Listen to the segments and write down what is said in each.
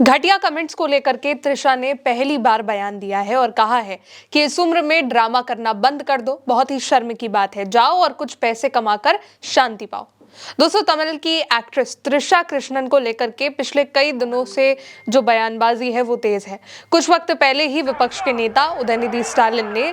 घटिया कमेंट्स को लेकर के तृषा ने पहली बार बयान दिया है और कहा है कि इस उम्र में ड्रामा करना बंद कर दो, बहुत ही शर्म की बात है, जाओ और कुछ पैसे कमाकर शांति पाओ। दोस्तों, तमिल की एक्ट्रेस तृषा कृष्णन को लेकर के पिछले कई दिनों से जो बयानबाजी है वो तेज है। कुछ वक्त पहले ही विपक्ष के नेता उदयनिधि स्टालिन ने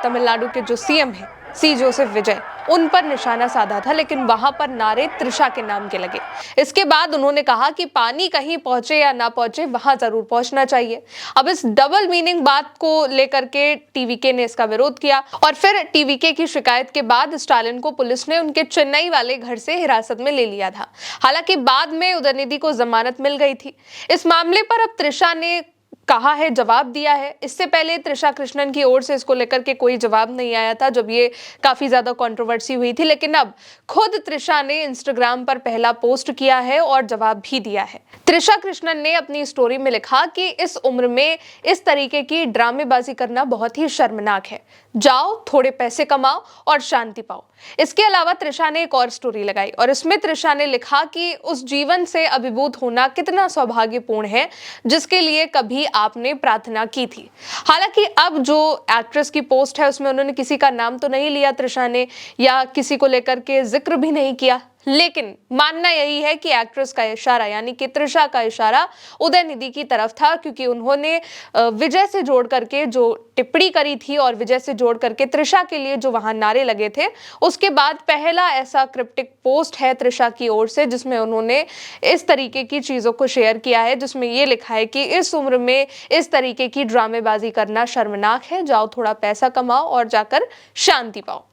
तमिलनाडु के जो सीएम हैं सी जोसेफ विजय, उन पर निशाना साधा था, लेकिन वहां पर नारे तृषा के नाम के लगे। इसके बाद उन्होंने कहा कि पानी कहीं पहुंचे या ना पहुंचे, वहां जरूर पहुंचना चाहिए। अब इस डबल मीनिंग बात को लेकर के टीवीके ने इसका विरोध किया और फिर टीवीके की शिकायत के बाद स्टालिन को पुलिस ने उनके चेन्नई वाले घर से हिरासत में ले लिया था। हालांकि बाद में उदयनिधि को जमानत मिल गई थी। इस मामले पर अब तृषा ने कहा है, जवाब दिया है। इससे पहले तृषा कृष्णन की ओर से इसको लेकर के कोई जवाब नहीं आया था जब ये काफी ज्यादा कंट्रोवर्सी हुई थी, लेकिन अब खुद तृषा ने इंस्टाग्राम पर पहला पोस्ट किया है और जवाब भी दिया है। तृषा कृष्णन ने अपनी स्टोरी में लिखा कि इस उम्र में इस तरीके की ड्रामेबाजी करना बहुत ही शर्मनाक है, जाओ थोड़े पैसे कमाओ और शांति पाओ। इसके अलावा तृषा ने एक और स्टोरी लगाई और इसमें तृषा ने लिखा कि उस जीवन से अभिभूत होना कितना सौभाग्यपूर्ण है जिसके लिए कभी आपने प्रार्थना की थी। हालांकि अब जो एक्ट्रेस की पोस्ट है उसमें उन्होंने किसी का नाम तो नहीं लिया तृषा ने, या किसी को लेकर के जिक्र भी नहीं किया, लेकिन मानना यही है कि एक्ट्रेस का इशारा यानी कि तृषा का इशारा उदयनिधि की तरफ था, क्योंकि उन्होंने विजय से जोड़ करके जो टिप्पणी करी थी और विजय से जोड़ करके तृषा के लिए जो वहां नारे लगे थे, उसके बाद पहला ऐसा क्रिप्टिक पोस्ट है तृषा की ओर से जिसमें उन्होंने इस तरीके की चीजों को शेयर किया है, जिसमें ये लिखा है कि इस उम्र में इस तरीके की ड्रामेबाजी करना शर्मनाक है, जाओ थोड़ा पैसा कमाओ और जाकर शांति पाओ।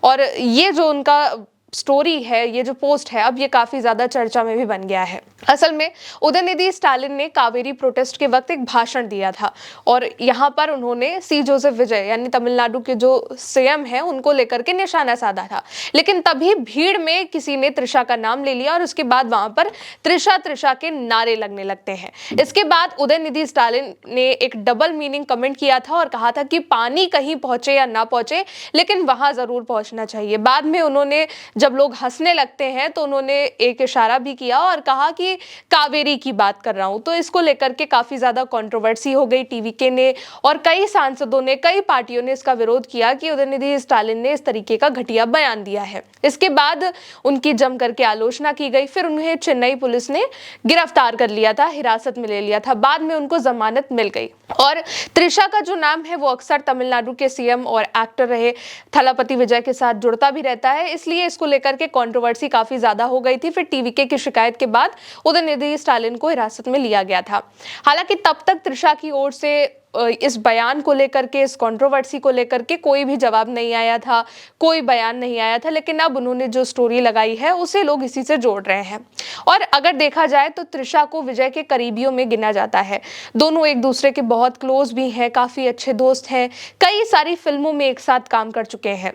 और ये जो उनका स्टोरी है, ये जो पोस्ट है, अब ये काफी ज्यादा चर्चा में भी बन गया है। असल में उदयनिधि स्टालिन ने कावेरी प्रोटेस्ट के वक्त एक भाषण दिया था और यहाँ पर उन्होंने सी जोसेफ विजय यानी तमिलनाडु के जो सीएम हैं उनको लेकर के निशाना साधा था, लेकिन तभी भीड़ में किसी ने तृषा का नाम ले लिया और उसके बाद वहां पर तृषा तृषा के नारे लगने लगते हैं। इसके बाद उदयनिधि स्टालिन ने एक डबल मीनिंग कमेंट किया था और कहा था कि पानी कहीं पहुंचे या ना पहुंचे, लेकिन वहां जरूर पहुंचना चाहिए। बाद में उन्होंने, जब लोग हंसने लगते हैं, तो उन्होंने एक इशारा भी किया और कहा कि कावेरी की बात कर रहा हूं। तो इसको लेकर के काफी ज्यादा कंट्रोवर्सी हो गई। टीवीके ने और कई सांसदों ने, कई पार्टियों ने इसका विरोध किया कि उदयनिधि स्टालिन ने इस तरीके का घटिया बयान दिया है। इसके बाद उनकी जम करके आलोचना की गई। फिर उन्हें चेन्नई पुलिस ने गिरफ्तार कर लिया था, हिरासत में ले लिया था। बाद में उनको जमानत मिल गई। और तृषा का जो नाम है वो अक्सर तमिलनाडु के सीएम और एक्टर रहे थलापति विजय के साथ जुड़ता भी रहता है, इसलिए इसको लेकर के कंट्रोवर्सी काफी ज्यादा हो गई थी। फिर टीवीके की शिकायत के बाद उदयनिधि स्टालिन को हिरासत में लिया गया था। हालांकि तब तक तृषा की ओर से इस बयान को लेकर के, इस कंट्रोवर्सी को लेकर के कोई भी जवाब नहीं आया था, कोई बयान नहीं आया था, लेकिन अब उन्होंने जो स्टोरी लगाई है उसे लोग इसी से जोड़ रहे हैं। और अगर देखा जाए तो तृषा को विजय के करीबियों में गिना जाता है। दोनों एक दूसरे के बहुत क्लोज भी हैं, काफी अच्छे दोस्त हैं, कई सारी फिल्मों में एक साथ काम कर चुके हैं।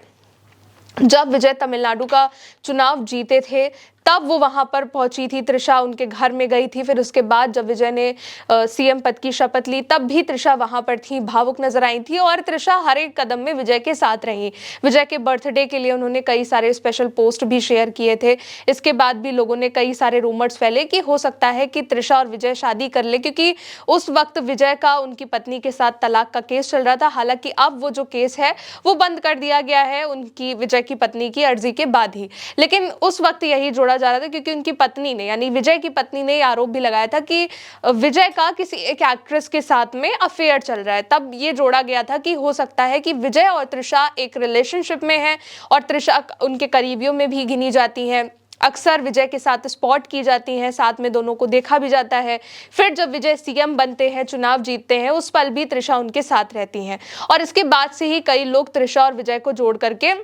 जब विजय तमिलनाडु का चुनाव जीते थे तब वो वहां पर पहुंची थी, तृषा उनके घर में गई थी। फिर उसके बाद जब विजय ने सीएम पद की शपथ ली तब भी तृषा वहां पर थी, भावुक नजर आई थी और तृषा हर एक कदम में विजय के साथ रही। विजय के बर्थडे के लिए उन्होंने कई सारे स्पेशल पोस्ट भी शेयर किए थे। इसके बाद भी लोगों ने कई सारे रूमर्स फैले कि हो सकता है कि तृषा और विजय शादी कर ले, क्योंकि उस वक्त विजय का उनकी पत्नी के साथ तलाक का केस चल रहा था। हालांकि अब वो जो केस है वो बंद कर दिया गया है उनकी, विजय की पत्नी की अर्जी के बाद ही। लेकिन उस वक्त यही जोड़ा जा रहा था क्योंकि उनकी पत्नी ने, यानी विजय की पत्नी ने आरोप भी लगाया था कि विजय का किसी एक एक्ट्रेस के साथ में अफेयर चल रहा है। तब ये जोड़ा गया था कि हो सकता है कि विजय और तृषा एक रिलेशनशिप में है और तृषा उनके करीबियों में भी गिनी जाती हैं। अक्सर विजय के साथ स्पॉट की जाती हैं, साथ में दोनों को देखा भी जाता है। फिर जब विजय सीएम बनते हैं, चुनाव जीतते हैं, उस पल भी तृषा उनके साथ रहती हैं। और इसके बाद से ही कई लोग तृषा और विजय को जोड़ करके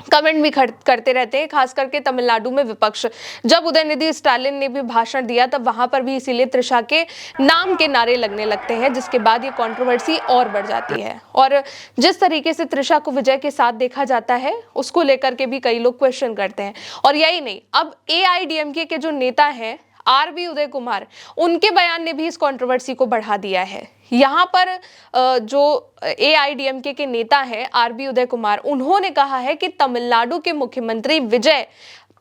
कमेंट भी करते रहते हैं, खास करके तमिलनाडु में विपक्ष। जब उदयनिधि स्टालिन ने भी भाषण दिया तब वहां पर भी इसीलिए तृषा के नाम के नारे लगने लगते हैं, जिसके बाद ये कंट्रोवर्सी और बढ़ जाती है। और जिस तरीके से तृषा को विजय के साथ देखा जाता है उसको लेकर के भी कई लोग क्वेश्चन करते हैं। और यही नहीं, अब एआईडीएमके के जो नेता हैं आरबी उदय कुमार, उनके बयान ने भी इस कंट्रोवर्सी को बढ़ा दिया है। यहाँ पर जो एआईडीएमके के नेता हैं आरबी उदय कुमार, उन्होंने कहा है कि तमिलनाडु के मुख्यमंत्री विजय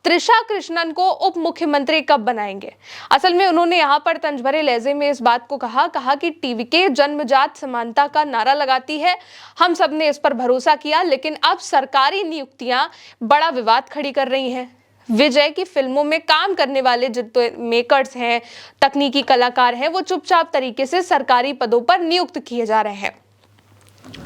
त्रिशा कृष्णन को उप मुख्यमंत्री कब बनाएंगे। असल में उन्होंने यहाँ पर तंज भरे लहजे में इस बात को कहा कि टीवी के जन्मजात समानता का नारा लगाती है, हम सब ने इस पर भरोसा किया, लेकिन अब सरकारी नियुक्तियां बड़ा विवाद खड़ी कर रही हैं। विजय की फिल्मों में काम करने वाले जितने मेकर्स हैं, तकनीकी कलाकार हैं, वो चुपचाप तरीके से सरकारी पदों पर नियुक्त किए जा रहे हैं।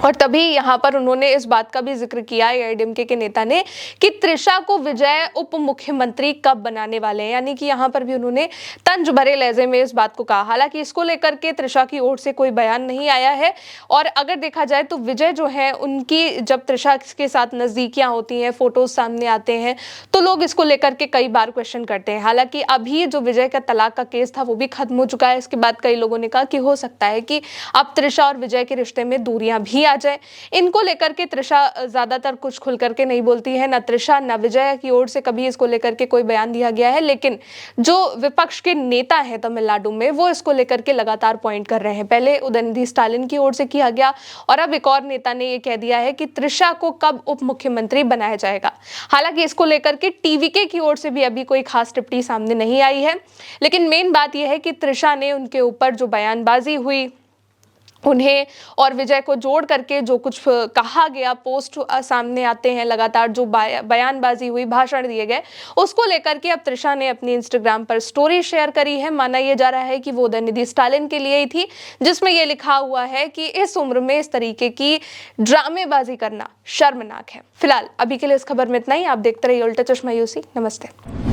और तभी यहाँ पर उन्होंने इस बात का भी जिक्र किया एआईएडीएमके के नेता ने कि त्रिशा को विजय उप मुख्यमंत्री कब बनाने वाले हैं, यानी कि यहाँ पर भी उन्होंने तंज भरे लहजे में इस बात को कहा। हालांकि इसको लेकर के त्रिशा की ओर से कोई बयान नहीं आया है। और अगर देखा जाए तो विजय जो है, उनकी जब त्रिशा के साथ नजदीकियां होती हैं, फोटोज सामने आते हैं, तो लोग इसको लेकर के कई बार क्वेश्चन करते हैं। हालांकि अभी जो विजय का तलाक का केस था वो भी खत्म हो चुका है। इसके बाद कई लोगों ने कहा कि हो सकता है कि अब त्रिशा और विजय के रिश्ते में दूरियां भी आ जाए। इनको लेकर के त्रिशा ज्यादातर कुछ खुल करके नहीं बोलती है, ना त्रिशा ना विजय की ओर से कभी इसको लेकर के कोई बयान दिया गया है। लेकिन जो विपक्ष के नेता हैं तमिलनाडु में, वो इसको लेकर के लगातार पॉइंट कर रहे हैं। पहले उदयनिधि स्टालिन की ओर से किया गया और अब एक और नेता ने ये कह दिया है कि त्रिशा को कब उप मुख्यमंत्री बनाया जाएगा। हालांकि इसको लेकर के टीवीके की ओर से भी अभी कोई खास टिप्पणी सामने नहीं आई है, लेकिन मेन बात यह है कि त्रिशा ने उनके ऊपर जो बयानबाजी हुई, उन्हें और विजय को जोड़ करके जो कुछ कहा गया, पोस्ट सामने आते हैं लगातार, जो बयानबाजी हुई, भाषण दिए गए, उसको लेकर के अब त्रिशा ने अपनी इंस्टाग्राम पर स्टोरी शेयर करी है। माना यह जा रहा है कि वो उदयनिधि स्टालिन के लिए ही थी, जिसमें यह लिखा हुआ है कि इस उम्र में इस तरीके की ड्रामेबाजी करना शर्मनाक है। फिलहाल अभी के लिए इस खबर में इतना ही। आप देखते रहिए उल्टा चश्मा यूसी। नमस्ते।